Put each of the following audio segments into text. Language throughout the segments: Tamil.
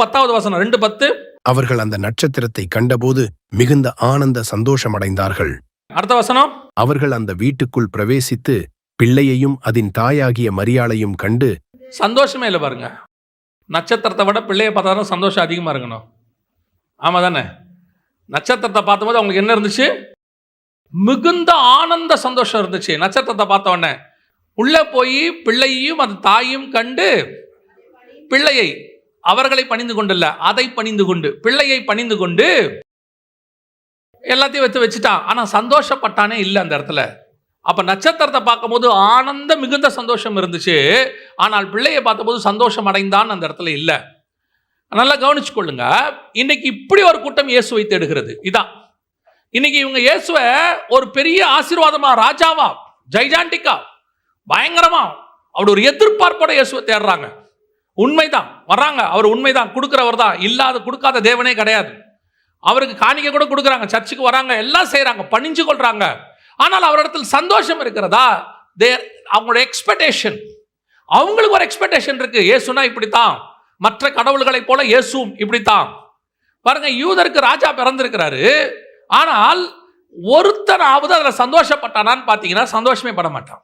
10வது வசனம் 2:10. அவர்கள் அந்த நட்சத்திரத்தை கண்டபோது மிகுந்த ஆனந்த சந்தோஷமடைந்தார்கள். அடுத்த வசனம். அவர்கள் அந்த வீட்டுக்குள் பிரவேசித்து பிள்ளையையும் அதன் தாயாகிய மரியாளையும் கண்டு. சந்தோஷமே இல்லை பாருங்க. நட்சத்திரத்தை விட பிள்ளையை பார்த்தா சந்தோஷம் அதிகமாக இருக்கணும். ஆமா தானே? நட்சத்திரத்தை பார்த்தபோது அவங்களுக்கு என்ன இருந்துச்சு? மிகுந்த ஆனந்த சந்தோஷம் இருந்துச்சு. நட்சத்திரத்தை பார்த்த உடனே உள்ள போய் பிள்ளையையும் அது தாயும் கண்டு பிள்ளையை, அவர்களை பணிந்து கொண்டு, அதை பணிந்து கொண்டு, பிள்ளையை பணிந்து கொண்டு எல்லாத்தையும் வச்சுட்டான். ஆனா சந்தோஷப்பட்டானே இல்லை அந்த இடத்துல. அப்ப நட்சத்திரத்தை பார்க்கும்போது ஆனந்த மிகுந்த சந்தோஷம் இருந்துச்சு. ஆனால் பிள்ளையை பார்த்தபோது சந்தோஷம் அடைந்தான் அந்த இடத்துல இல்லை. நல்லா கவனிச்சு கொள்ளுங்க. இன்னைக்கு இப்படி ஒரு கூட்டம் இயேசுவை தேடுகிறது. இதான் இன்னைக்கு இவங்க இயேசுவை ஒரு பெரிய ஆசீர்வாதமா, ராஜாவா, ஜைஜாண்டிக்கா, பயங்கரமா, அவர் ஒரு எதிர்பார்ப்போட இயேசுவை தேடுறாங்க. உண்மைதான், வர்றாங்க, அவர் உண்மைதான், கொடுக்கிறவர் தான், இல்லாத கொடுக்காத தேவனே கிடையாது. அவருக்கு காணிக்கை கூட கொடுக்குறாங்க, சர்ச்சுக்கு வராங்க, எல்லாம் செய்யறாங்க, பணிஞ்சு கொள்றாங்க. ஆனால் அவரிடத்தில் சந்தோஷம் இருக்கிறதா? அவங்களோட எக்ஸ்பெக்டேஷன், அவங்களுக்கு ஒரு எக்ஸ்பெக்டேஷன் இருக்கு. இயேசுனா இப்படித்தான், மற்ற கடவுள்களை போல இயேசுவும் இப்படித்தான். பாருங்க, யூதருக்கு ராஜா பிறந்திருக்கிறாரு. ஆனால் ஒருத்தனாவது அதில் சந்தோஷப்பட்டானான்னு பார்த்தீங்கன்னா சந்தோஷமே பட மாட்டான்.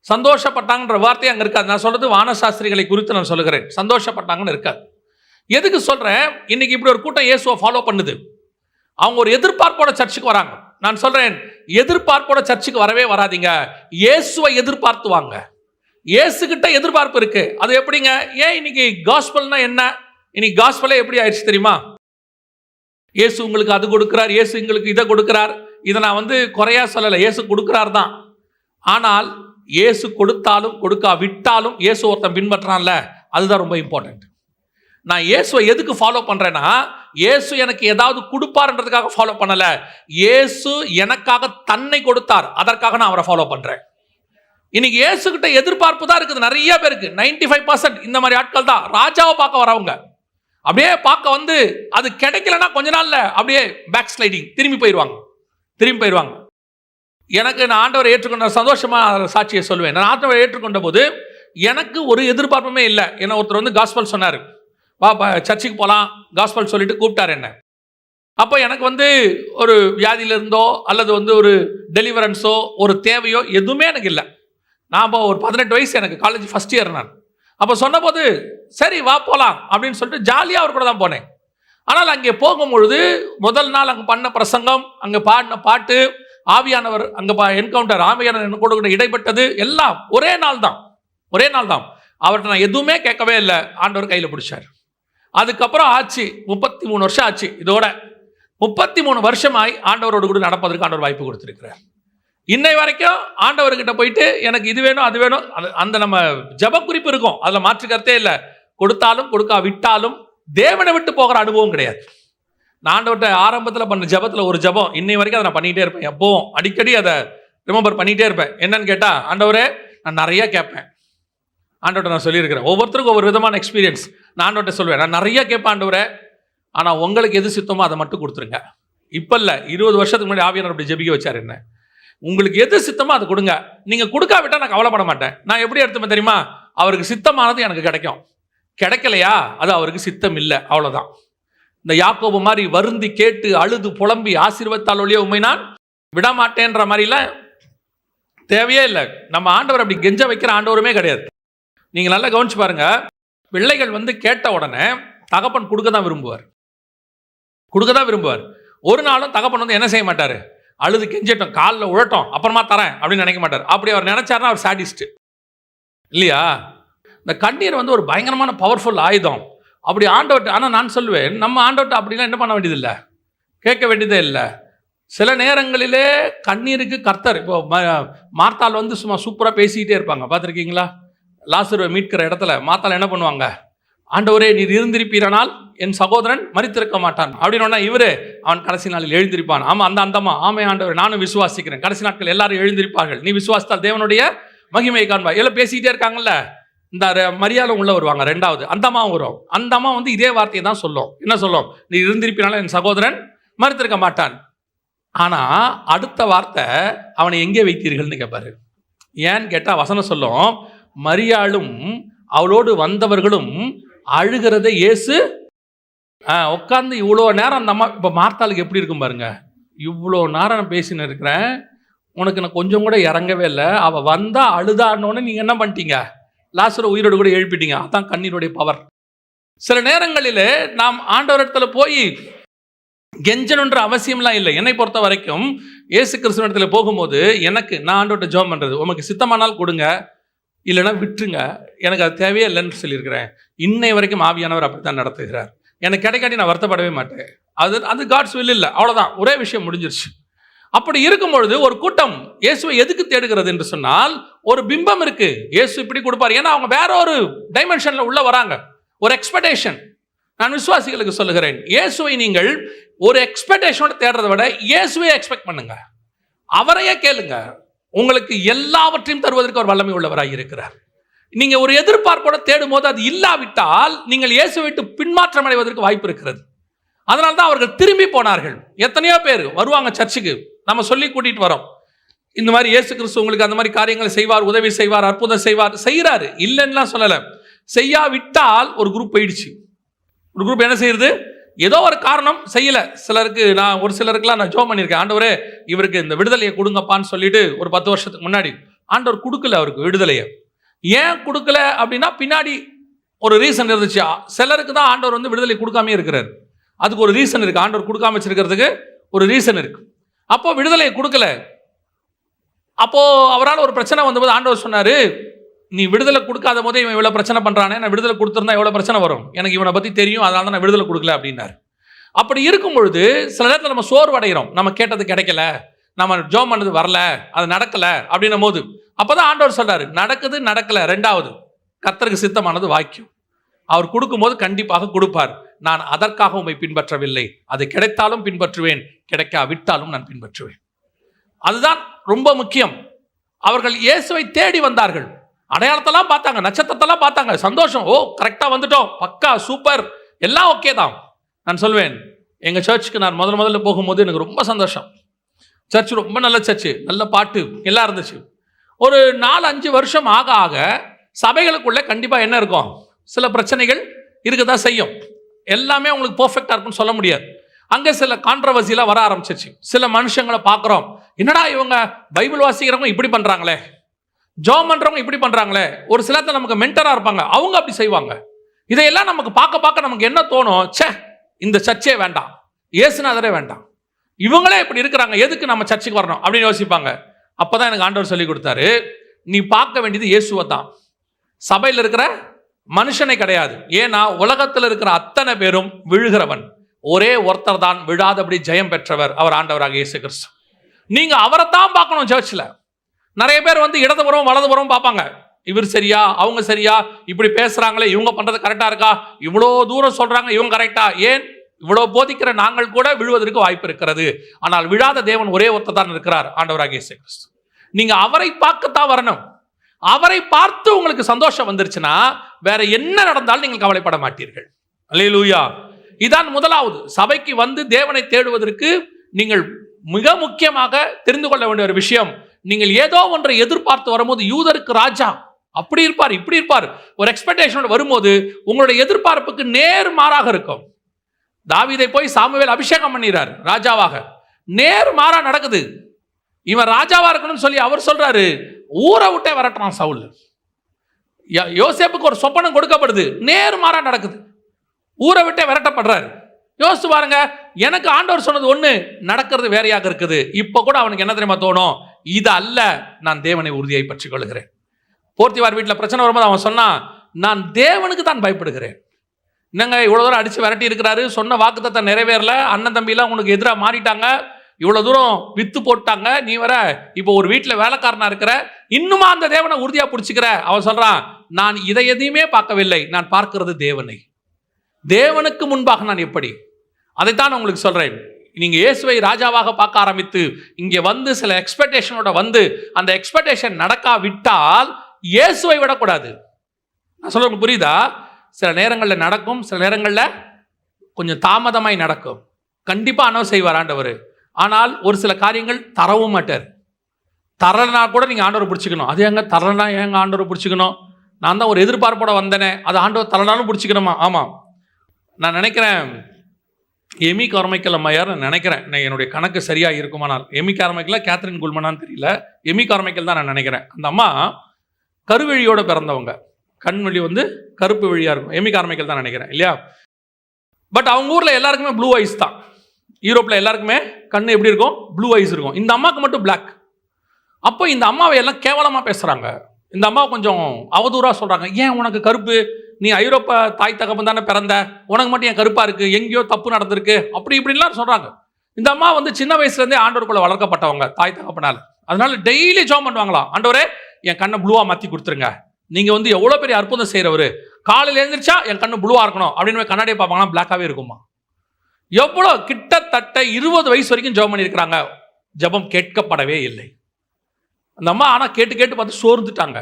சந்தோஷப்பட்டாங்கன்ற வார்த்தை அங்கே இருக்காது. நான் சொல்றது வானசாஸ்திரிகளை குறித்து நான் சொல்லுகிறேன். சந்தோஷப்பட்டாங்கன்னு இருக்காது. எதுக்கு சொல்றேன்? இன்னைக்கு இப்படி ஒரு கூட்டம் இயேசுவை ஃபாலோ பண்ணுது. அவங்க ஒரு எதிர்பார்ப்போட சர்ச்சுக்கு வராங்க. நான் சொல்றேன், எதிர்பார்ப்போட சர்ச்சுக்கு வரவே வராதிங்க. இயேசுவை எதிர்பார்த்து வாங்க. இயேசுகிட்ட எதிர்பார்ப்பு இருக்கு. அது எப்படிங்க? ஏன் இன்னைக்கு காஸ்பல்னா என்ன? இன்னைக்கு காஸ்பலே எப்படி ஆயிடுச்சு தெரியுமா? இயேசு உங்களுக்கு அது கொடுக்கிறார், இயேசு எங்களுக்கு இதை கொடுக்கிறார். இதை நான் குறையா சொல்லலை, இயேசு கொடுக்கிறார் தான். ஆனால் இயேசு கொடுத்தாலும் கொடுக்கா விட்டாலும் இயேசு ஒருத்தன் பின்பற்றான்ல, அதுதான் ரொம்ப இம்பார்ட்டன்ட். நான் இயேசுவை எதுக்கு ஃபாலோ பண்றேன்னா, இயேசு எனக்கு ஏதாவது கொடுப்பார்ன்றதுக்காக ஃபாலோ பண்ணல. இயேசு எனக்காக தன்னை கொடுத்தார், அதற்காக நான் அவரை ஃபாலோ பண்றேன். இன்னைக்கு இயேசு கிட்ட எதிர்பார்ப்பு தான் இருக்குது நிறைய பேருக்கு. 95% இந்த மாதிரி ஆட்கள் தான் ராஜாவை பார்க்க வரவங்க. அப்படியே பார்க்க அது கிடைக்கலன்னா கொஞ்ச நாள்ல அப்படியே பேக் ஸ்லைடிங், திரும்பி போயிடுவாங்க. எனக்கு நான் ஆண்டவரை ஏற்றுக்கொண்ட சந்தோஷமா சாட்சியை சொல்லுவேன். நான் ஆண்டவரை ஏற்றுக்கொண்ட போது எனக்கு ஒரு எதிர்பார்ப்புமே இல்லை. என்ன ஒருத்தர் காஸ்பல் சொன்னார், வா சர்ச்சுக்கு போகலாம், காஸ்பல் சொல்லிட்டு கூப்பிட்டார் என்ன. அப்போ எனக்கு ஒரு வியாதியில இருந்தோ அல்லது ஒரு டெலிவரன்ஸோ ஒரு தேவையோ எதுவுமே எனக்கு இல்லை. நான் ஒரு 18 வயசு, எனக்கு காலேஜ் ஃபர்ஸ்ட் இயர். நான் அப்போ சொன்னபோது சரி வா போகலாம் அப்படின்னு சொல்லிட்டு ஜாலியாக அவர் கூட தான் போனேன். ஆனால் அங்கே போகும்பொழுது முதல் நாள் அங்கே பண்ண பிரசங்கம், அங்கே பாடின பாட்டு, ஆவியானவர் அங்கே என்கவுண்டர், ஆவியானவர் கூட இடைப்பட்டது எல்லாம் ஒரே நாள் தான். அவர்கிட்ட நான் எதுவுமே கேட்கவே இல்லை. ஆண்டவர் கையில் பிடிச்சார். அதுக்கப்புறம் ஆச்சு 33 வருஷம் ஆச்சு. இதோட 33 வருஷமாய் ஆண்டவரோடு கூட நடப்பதற்கு ஆண்டவர் வாய்ப்பு கொடுத்திருக்கிறார். இன்னை வரைக்கும் ஆண்டவர்கிட்ட போயிட்டு எனக்கு இது வேணும் அது வேணும், அந்த நம்ம ஜப குறிப்பு இருக்கும், அதுல மாற்று கருத்தே இல்லை. கொடுத்தாலும் கொடுக்கா விட்டாலும் தேவனை விட்டு போகிற அனுபவம் கிடையாது. நான் ஆண்டவர்கிட்ட ஆரம்பத்தில் பண்ண ஜபத்தில் ஒரு ஜபம் இன்னை வரைக்கும் அதை நான் பண்ணிகிட்டே இருப்பேன். எப்பவும் அடிக்கடி அதை ரிமெம்பர் பண்ணிகிட்டே இருப்பேன். என்னன்னு கேட்டால், ஆண்டவரே நான் நிறைய கேட்பேன். ஆண்டவர்கிட்ட நான் சொல்லியிருக்கிறேன், ஒவ்வொருத்தருக்கும் ஒவ்வொரு விதமான எக்ஸ்பீரியன்ஸ். நான் ஆண்டவர்கிட்ட சொல்வேன், நான் நிறைய கேட்பேன் ஆண்டவரே, ஆனால் உங்களுக்கு எது சித்தமோ அதை மட்டும் கொடுத்துருங்க. இப்போ இல்லை, 20 வருஷத்துக்கு முன்னாடி ஆவியானவர் அப்படி ஜெபிக்க வச்சார் என்ன. உங்களுக்கு எது சித்தமோ அதை கொடுங்க, நீங்கள் கொடுக்காவிட்டா நான் கவலைப்பட மாட்டேன். நான் எப்படி எடுத்துப்பேன் தெரியுமா? அவருக்கு சித்தமானது எனக்கு கிடைக்கும், கிடைக்கலையா அது அவருக்கு சித்தம் இல்லை, அவ்வளோதான். இந்த யாக்கோபு மாதிரி வருந்தி கேட்டு அழுது புலம்பி ஆசீர்வத்தால் ஒழிய உண்மை நான் விடமாட்டேன்ற மாதிரிலாம் தேவையே இல்லை. நம்ம ஆண்டவர் அப்படி கெஞ்ச வைக்கிற ஆண்டவருமே கிடையாது. நீங்கள் நல்லா கவனிச்சு பாருங்க, பிள்ளைகள் கேட்ட உடனே தகப்பன் கொடுக்க தான் விரும்புவார். ஒரு நாளும் தகப்பன் என்ன செய்ய மாட்டார், அழுது கெஞ்சிட்டோம் காலில் உழட்டும் அப்புறமா தரேன் அப்படின்னு நினைக்க மாட்டார். அப்படி அவர் நினைச்சாருன்னா அவர் சாடிஸ்ட் இல்லையா? இந்த கண்ணீர் ஒரு பயங்கரமான பவர்ஃபுல் ஆயுதம். அப்படி ஆண்டவர்கிட்ட, ஆனால் நான் சொல்லுவேன், நம்ம ஆண்டவர்கிட்ட அப்படிலாம் என்ன பண்ண வேண்டியதில்லை, கேட்க வேண்டியதே இல்லை. சில நேரங்களிலே கண்ணீருக்கு கர்த்தர், இப்போ மார்த்தாள் சும்மா சூப்பராக பேசிக்கிட்டே இருப்பாங்க, பார்த்துருக்கீங்களா? லாசருவை மீட்கிற இடத்துல மார்த்தாள் என்ன பண்ணுவாங்க, ஆண்டவரே நீர் இருந்திருப்பீரானால் என் சகோதரன் மரித்திருக்க மாட்டான் அப்படின்னு. இவரு அவன் கடைசி நாளில் எழுந்திருப்பான். ஆமா அந்த அந்தமா, ஆமே ஆண்டவர் நானும் விசுவாசிக்கிறேன், கடைசி நாட்கள் எல்லாரும் எழுந்திருப்பார்கள், நீ விசுவாசித்தால் தேவனுடைய மகிமையை காண்பாய். எல்லாம் பேசிக்கிட்டே இருக்காங்கல்ல. இந்த மரியாதை உள்ள வருவாங்க, ரெண்டாவது அந்தமாவும் வரும். அந்த அம்மா இதே வார்த்தையை தான் சொல்லும். என்ன சொல்லும்? நீ இருந்திருப்பினால என் சகோதரன் மரித்திருக்க மாட்டான். ஆனா அடுத்த வார்த்தை, அவனை எங்கே வைத்தீர்கள்னு கேட்பாரு. ஏன்னு கேட்டா வசனம் சொல்லும், மரியாளும் அவளோடு வந்தவர்களும் அழுகிறத இயேசு உட்காந்து இவ்வளோ நேரம் அந்த அம்மா, இப்போ மார்த்தாளுக்கு எப்படி இருக்கும் பாருங்க, இவ்வளோ நேரம் நான் பேசின்னு இருக்கிறேன், உனக்கு நான் கொஞ்சம் கூட இறங்கவே இல்லை, அவள் வந்தா அழுதானோன்னு நீங்கள் என்ன பண்ணிட்டீங்க, லாசரை உயிரோடு கூட எழுப்பிட்டீங்க. அதான் கண்ணீருடைய பவர். சில நேரங்களில் நாம் ஆண்டவரிடத்துல போய் கெஞ்சணுன்ற அவசியம்லாம் இல்லை. என்னை பொறுத்த வரைக்கும் இயேசு கிறிஸ்துவனிடத்துல போகும்போது நான் ஆண்டவர்கிட்ட ஜெபம் பண்ணுறது, உமக்கு சித்தமானால் கொடுங்க, இல்லைன்னா விட்டுருங்க, எனக்கு அது தேவையே இல்லைன்னு சொல்லியிருக்கிறேன். இன்னை வரைக்கும் ஆவியானவர் அப்படித்தான் நடத்துகிறார். எனக்கு கிடைக்காட்டி நான் வருத்தப்படவே மாட்டேன். அது காட்ஸ் வில் இல்லை, அவ்வளோதான், ஒரே விஷயம் முடிஞ்சிருச்சு. அப்படி இருக்கும் பொழுது ஒரு கூட்டம் இயேசுவை எதுக்கு தேடுகிறது என்று சொன்னால், ஒரு பிம்பம் இருக்கு, இயேசு இப்படி கொடுப்பார். ஏன்னா அவங்க வேற ஒரு டைமென்ஷன்ல உள்ள வராங்க, ஒரு எக்ஸ்பெக்டேஷன். நான் விசுவாசிகளுக்கு சொல்லுகிறேன், இயேசுவை நீங்கள் ஒரு எக்ஸ்பெக்டேஷனோட தேடுறதை விட இயேசுவை எக்ஸ்பெக்ட் பண்ணுங்க, அவரையே கேளுங்க. உங்களுக்கு எல்லாவற்றையும் தருவதற்கு ஒரு வல்லமை உள்ளவராக இருக்கிறார். நீங்க ஒரு எதிர்பார்ப்போட தேடும் போது அது இல்லாவிட்டால் நீங்கள் இயேசுவை விட்டு பின்மாற்றம் அடைவதற்கு வாய்ப்பு இருக்கிறது. அதனால தான் அவர்கள் திரும்பி போனார்கள். எத்தனையோ பேர் வருவாங்க சர்ச்சுக்கு, நம்ம சொல்லி கூட்டிட்டு வரோம், இந்த மாதிரி இயேசு கிறிஸ்து உங்களுக்கு அந்த மாதிரி காரியங்களை செய்வார், உதவி செய்வார், அற்புதம் செய்வார், செய்கிறாரு, இல்லைன்னா சொல்லலை. செய்யாவிட்டால் ஒரு குரூப் போயிடுச்சு. ஒரு குரூப் என்ன செய்யுது, ஏதோ ஒரு காரணம் செய்யல. ஒரு சிலருக்குலாம் நான் ஜெபம் பண்ணியிருக்கேன், ஆண்டவரே இவருக்கு இந்த விடுதலையை கொடுங்கப்பான்னு சொல்லிட்டு ஒரு 10 வருஷத்துக்கு முன்னாடி. ஆண்டவர் கொடுக்கல அவருக்கு விடுதலையை. ஏன் கொடுக்கல அப்படின்னா பின்னாடி ஒரு ரீசன் இருந்துச்சு. சிலருக்கு தான் ஆண்டவர் விடுதலை கொடுக்காமே இருக்கிறார். அதுக்கு ஒரு ரீசன் இருக்கு, ஆண்டவர் கொடுக்காம வச்சிருக்கிறதுக்கு ஒரு ரீசன் இருக்கு. அப்போ விடுதலையை கொடுக்கல. அப்போ அவரால் ஒரு பிரச்சனை வந்தபோது ஆண்டவர் சொன்னாரு, நீ விடுதலை கொடுக்காத போதே இவன் இவ்வளவு பிரச்சனை பண்றானே, நான் விடுதலை கொடுத்திருந்தா எவ்வளவு பிரச்சனை வரும், எனக்கு இவனை பத்தி தெரியும், அதனால தான் நான் விடுதலை கொடுக்கல அப்படின்னாரு. அப்படி இருக்கும் பொழுது சில நேரத்தில் நம்ம சோர்வடைகிறோம், நம்ம கேட்டது கிடைக்கல, நம்ம ஜெபம் பண்ணது வரல, அது நடக்கல அப்படின்னும் போது அப்பதான் ஆண்டவர் சொல்றாரு, நடக்குது நடக்கல, ரெண்டாவது கர்த்தருக்கு சித்தமானது வாய்க்கும். அவர் கொடுக்கும்போது கண்டிப்பாக கொடுப்பார். நான் அதற்காக உம்மை பின்பற்றவில்லை, அது கிடைத்தாலும் பின்பற்றுவேன், கிடைக்காவிட்டாலும் நான் பின்பற்றுவேன். அதுதான் ரொம்ப முக்கியம். அவர்கள் இயேசுவை தேடி வந்தார்கள், அடையாளத்தெல்லாம் பார்த்தாங்க, நட்சத்திரத்தெல்லாம் பார்த்தாங்க, சந்தோஷம், ஓ கரெக்டா வந்துட்டோம், பக்கா சூப்பர், எல்லாம் ஓகே தான். நான் சொல்வேன், எங்க சர்ச்சுக்கு நான் முதல்ல போகும்போது எனக்கு ரொம்ப சந்தோஷம். சர்ச் ரொம்ப நல்ல சர்ச்சு, நல்ல பாட்டு எல்லாம் இருந்துச்சு. ஒரு 4-5 வருஷம் ஆக ஆக சபைகளுக்குள்ள கண்டிப்பா என்ன இருக்கும், சில பிரச்சனைகள் இருக்கதான் செய்யும். எல்லாமே உங்களுக்கு பெர்ஃபெக்டா இருக்குன்னு சொல்ல முடியாது. அங்க சில கான்ட்ரவர்சிலாம் வர ஆரம்பிச்சிருச்சு. சில மனுஷங்களை பார்க்குறோம், என்னடா இவங்க பைபிள் வாசிக்கிறவங்க இப்படி பண்றாங்களே, ஜெபம் பண்றவங்க இப்படி பண்றாங்களே. ஒரு சிலர் நமக்கு மென்டரா இருப்பாங்க, அவங்க அப்படி செய்வாங்க. இதையெல்லாம் நமக்கு பார்க்க நமக்கு என்ன தோணும், ச்சே இந்த சர்ச்சே வேண்டாம், இயேசுநாதரே வேண்டாம், இவங்களே இப்படி இருக்கிறாங்க, எதுக்கு நம்ம சர்ச்சுக்கு வரணும் அப்படின்னு யோசிப்பாங்க. அப்பதான் எனக்கு ஆண்டவர் சொல்லி கொடுத்தாரு, நீ பார்க்க வேண்டியது இயேசுவை தான், சபையில் இருக்கிற மனுஷனை கிடையாது. ஏன்னா உலகத்தில் இருக்கிற அத்தனை பேரும் விழுகிறவன், ஒரே ஒருத்தர் தான் விழாதபடி ஜெயம் பெற்றவர், அவர் ஆண்டவராக இயேசு கிறிஸ்து. நீங்க அவரை தான் பார்க்கணும். சர்ச்சில் நிறைய பேர் இடதுபுறம் வலதுபுறம் பார்ப்பாங்க, இவர் சரியா அவங்க சரியா, இப்படி பேசுறாங்களே இவங்க பண்றது கரெக்டா இருக்கா, இவ்வளோ தூரம் சொல்றாங்க இவங்க கரெக்டா, ஏன் இவ்வளோ போதிக்கிற நாங்கள் கூட விழுவதற்கு வாய்ப்பு இருக்கிறது. ஆனால் விழாத தேவன் ஒரே ஒருத்தர் தான் இருக்கிறார், ஆண்டவராக இயேசு கிறிஸ்து. நீங்க அவரை பார்க்கத்தான் வரணும். அவரை பார்த்து உங்களுக்கு சந்தோஷம் வந்துருச்சுன்னா வேற என்ன நடந்தாலும் நீங்கள் கவலைப்பட மாட்டீர்கள். அல்லேலூயா. இதான் முதலாவது, சபைக்கு தேவனை தேடுவதற்கு நீங்கள் மிக முக்கியமாக தெரிந்து கொள்ள வேண்டிய ஒரு விஷயம். நீங்கள் ஏதோ ஒன்றை எதிர்பார்த்து வரும்போது, யூதருக்கு ராஜா அப்படி இருப்பார் இப்படி இருப்பார், ஒரு எக்ஸ்பெக்டேஷனோட வரும்போது உங்களுடைய எதிர்பார்ப்புக்கு நேர்மாறாக இருக்கும். தாவீதை போய் சாமுவேல் அபிஷேகம் பண்ணிறார் ராஜாவாக, நேர்மாறா நடக்குது. இவன் ராஜாவா இருக்கணும்னு சொல்லி அவர் சொல்றாரு, ஊரை விட்டே வரட்டான் சவுல். யோசேப்புக்கு ஒரு சொப்பனம் கொடுக்கப்படுது, நேர்மாறா நடக்குது, ஊரை விட்டே விரட்டப்படுறாரு. யோசிச்சு பாருங்க, எனக்கு ஆண்டவர் சொன்னது ஒண்ணு, நடக்கிறது வேறையாக இருக்குது. இப்ப கூட அவனுக்கு என்ன தெரியுமா தோணும், இது அல்ல, நான் தேவனை உறுதியை பற்றி கொள்கிறேன். போர்த்திவார் வீட்டில் பிரச்சனை வரும்போது அவன் சொன்னான், நான் தேவனுக்கு தான் பயப்படுகிறேன். என்னங்க இவ்வளவு தூரம் அடிச்சு விரட்டி இருக்கிறாரு, சொன்ன வாக்குத்தத்தை நிறைவேறல, அண்ணன் தம்பிலாம் உனக்கு எதிராக மாறிட்டாங்க, இவ்வளவு தூரம் வித்து போட்டாங்க, நீ வர இப்போ ஒரு வீட்டில் வேலைக்காரனா இருக்கிற, இன்னுமா அந்த தேவனை உறுதியா பிடிச்சிக்கிற. அவன் சொல்றான், நான் இதை எதையுமே பார்க்கவில்லை, நான் பார்க்கிறது தேவனை. தேவனுக்கு முன்பாக நான் எப்படி, அதைத்தான் உங்களுக்கு சொல்றேன். நீங்க இயேசுவை ராஜாவாக பார்க்க ஆரம்பித்து இங்கே சில எக்ஸ்பெக்டேஷனோட அந்த எக்ஸ்பெக்டேஷன் நடக்காவிட்டால் இயேசுவை விடக்கூடாது. நான் சொல்ல புரியுதா? சில நேரங்களில் நடக்கும், சில நேரங்களில் கொஞ்சம் தாமதமாய் நடக்கும். கண்டிப்பா அனௌன்ஸ் செய்வார் ஆண்டவர். ஆனால் ஒரு சில காரியங்கள் தரவும் மாட்டார். தரலனா கூட நீங்க ஆண்டவரை பிடிச்சிக்கணும். அது எங்க தரலனா ஏங்க ஆண்டவரை பிடிச்சிக்கணும்? நான் தான் ஒரு எதிர்பார்ப்போட வந்தேனே, அது ஆண்டவர் தலனாலும் பிடிச்சிக்கணுமா? ஆமாம். நான் நினைக்கிறேன் எமி கார்மைக்கல் அம்மையார் நினைக்கிறேன், நான் என்னுடைய கணக்கு சரியாக இருக்குமானால், எமி கார்மைக்கலா கேத்ரின் குல்மனான்னு தெரியல, எமி கார்மைக்கல் தான் நான் நினைக்கிறேன். அந்த அம்மா கருவழியோட பிறந்தவங்க, கண் வழி வந்து கருப்பு வழியாக இருக்கும். எமி கார்மைக்கல் தான் நினைக்கிறேன் இல்லையா? பட் அவங்க ஊரில் எல்லாருக்குமே ப்ளூ ஐஸ் தான். யூரோப்பில் எல்லாருக்குமே கண் எப்படி இருக்கும்? ப்ளூ ஐஸ் இருக்கும். இந்த அம்மாவுக்கு மட்டும் பிளாக். அப்போ இந்த அம்மாவை எல்லாம் கேவலமாக பேசுகிறாங்க. இந்த அம்மா கொஞ்சம் அவதூறாக சொல்கிறாங்க. ஏன் உனக்கு கருப்பு? நீ ஐரோப்பா தாய் தகப்பன் தானே பிறந்த, உனக்கு மட்டும் ஏன் கருப்பாக இருக்குது? எங்கேயோ தப்பு நடந்திருக்கு, அப்படி இப்படின்லாம் சொல்கிறாங்க. இந்த அம்மா வந்து சின்ன வயசுலேருந்தே ஆண்டவருக்குள்ள வளர்க்கப்பட்டவங்க தாய் தகப்பனால். அதனால டெய்லி ஜெபம் பண்ணுவாங்களாம், ஆண்டவரே என் கண்ணை ப்ளூவாக மாற்றி கொடுத்துருங்க, நீங்கள் வந்து எவ்வளோ பெரிய அற்புதம் செய்கிறவர், காலையில் எழுந்திரிச்சா என் கண்ணு ப்ளூவாக இருக்கணும் அப்படின்னு கண்ணாடியை பார்ப்பாங்கன்னா பிளாக்காகவே இருக்குமா. எவ்வளோ கிட்டத்தட்ட 20 வயசு வரைக்கும் ஜெபம் பண்ணியிருக்கிறாங்க, ஜெபம் கேட்கப்படவே இல்லை. அந்த அம்மா ஆனால் கேட்டு கேட்டு பார்த்து சோர்ந்துட்டாங்க.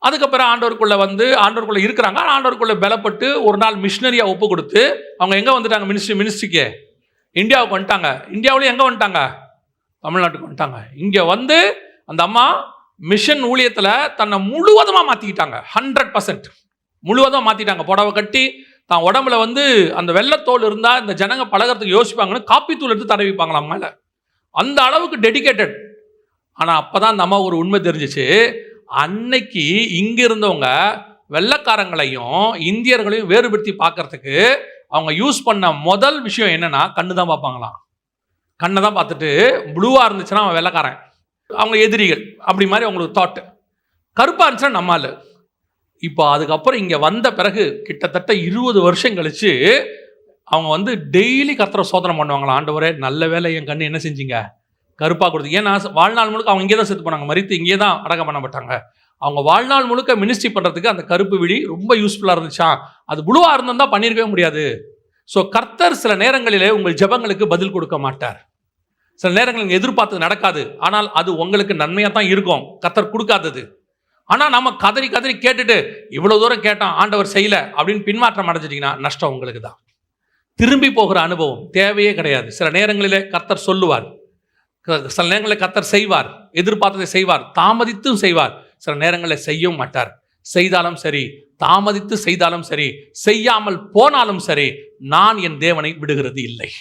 அதுக்கப்புறம் ஆண்டவருக்குள்ளே இருக்கிறாங்க. ஆண்டவருக்குள்ளே பலப்பட்டு ஒரு நாள் மிஷினரியாக ஒப்பு கொடுத்து அவங்க எங்கே வந்துட்டாங்க? மினிஸ்ட்ரிக்கு இந்தியாவுக்கு வந்துட்டாங்க. இந்தியாவிலேயும் எங்கே வந்துட்டாங்க? தமிழ்நாட்டுக்கு வந்துட்டாங்க. இங்கே வந்து அந்த அம்மா மிஷன் ஊழியத்தில் தன்னை முழுவதுமாக மாற்றிக்கிட்டாங்க. 100% முழுவதுமாக மாற்றிட்டாங்க. புடவை கட்டி தான் உடம்புல வந்து அந்த வெள்ளத்தோல் இருந்தால் இந்த ஜனங்க பழகிறதுக்கு யோசிப்பாங்கன்னு காப்பி தூள் எடுத்து தடவிப்பாங்களாம் மேலே. அந்த அளவுக்கு டெடிகேட்டட். ஆனால் அப்போ தான் அந்த அம்மா ஒரு உண்மை தெரிஞ்சிச்சு. அன்னைக்கு இங்கே இருந்தவங்க வெள்ளைக்காரங்களையும் இந்தியர்களையும் வேறுபடுத்தி பார்க்கறதுக்கு அவங்க யூஸ் பண்ண முதல் விஷயம் என்னன்னா, கண்ணு தான் பார்ப்பாங்களாம். கண்ணை தான் பார்த்துட்டு ப்ளூவாக இருந்துச்சுன்னா அவன் வெள்ளைக்காரன், அவங்க எதிரிகள், அப்படி மாதிரி அவங்களுக்கு தாட். கருப்பாக இருந்துச்சுன்னா நம்மால். இப்போ அதுக்கப்புறம் இங்கே வந்த பிறகு கிட்டத்தட்ட 20 வருஷம் கழிச்சு அவங்க வந்து டெய்லி கர்த்தரை சோதனை பண்ணுவாங்களாம். ஆண்டவரே நல்ல வேலை என் கண்ணு என்ன செஞ்சீங்க? கருப்பாக கொடுத்து. ஏன்னா வாழ்நாள் முழுக்க அவங்க இங்கே தான் செத்து போனாங்க, மரித்து இங்கே தான் அடக்கம் பண்ணப்பட்டாங்க. அவங்க வாழ்நாள் முழுக்க மினிஸ்ட்ரி பண்ணுறதுக்கு அந்த கருப்பு விழி ரொம்ப யூஸ்ஃபுல்லாக இருந்துச்சா. அது ப்ளூவாக இருந்திருந்தா பண்ணியிருக்கவே முடியாது. ஸோ கர்த்தர் சில நேரங்களிலே உங்கள் ஜெபங்களுக்கு பதில் கொடுக்க மாட்டார். சில நேரங்கள் நீங்கள் எதிர்பார்த்தது நடக்காது. ஆனால் அது உங்களுக்கு நன்மையாக தான் இருக்கும், கர்த்தர் கொடுக்காதது. ஆனால் நம்ம கதறி கதறி கேட்டுட்டு இவ்வளோ தூரம் கேட்டோம் ஆண்டவர் செய்யலை அப்படின்னு பின்மாற்றம் அடைஞ்சிட்டிங்கன்னா நஷ்டம் உங்களுக்கு தான். திரும்பி போகிற அனுபவம் தேவையே கிடையாது. சில நேரங்களிலே கர்த்தர் சொல்லுவார், சில நேரங்களில் கர்த்தர் செய்வார், எதிர்பார்த்ததை செய்வார், தாமதித்தும் செய்வார், சில நேரங்களில் செய்யவும் மாட்டார். செய்தாலும் சரி, தாமதித்து செய்தாலும் சரி, செய்யாமல் போனாலும் சரி, நான் என் தேவனை விடுகிறது இல்லை.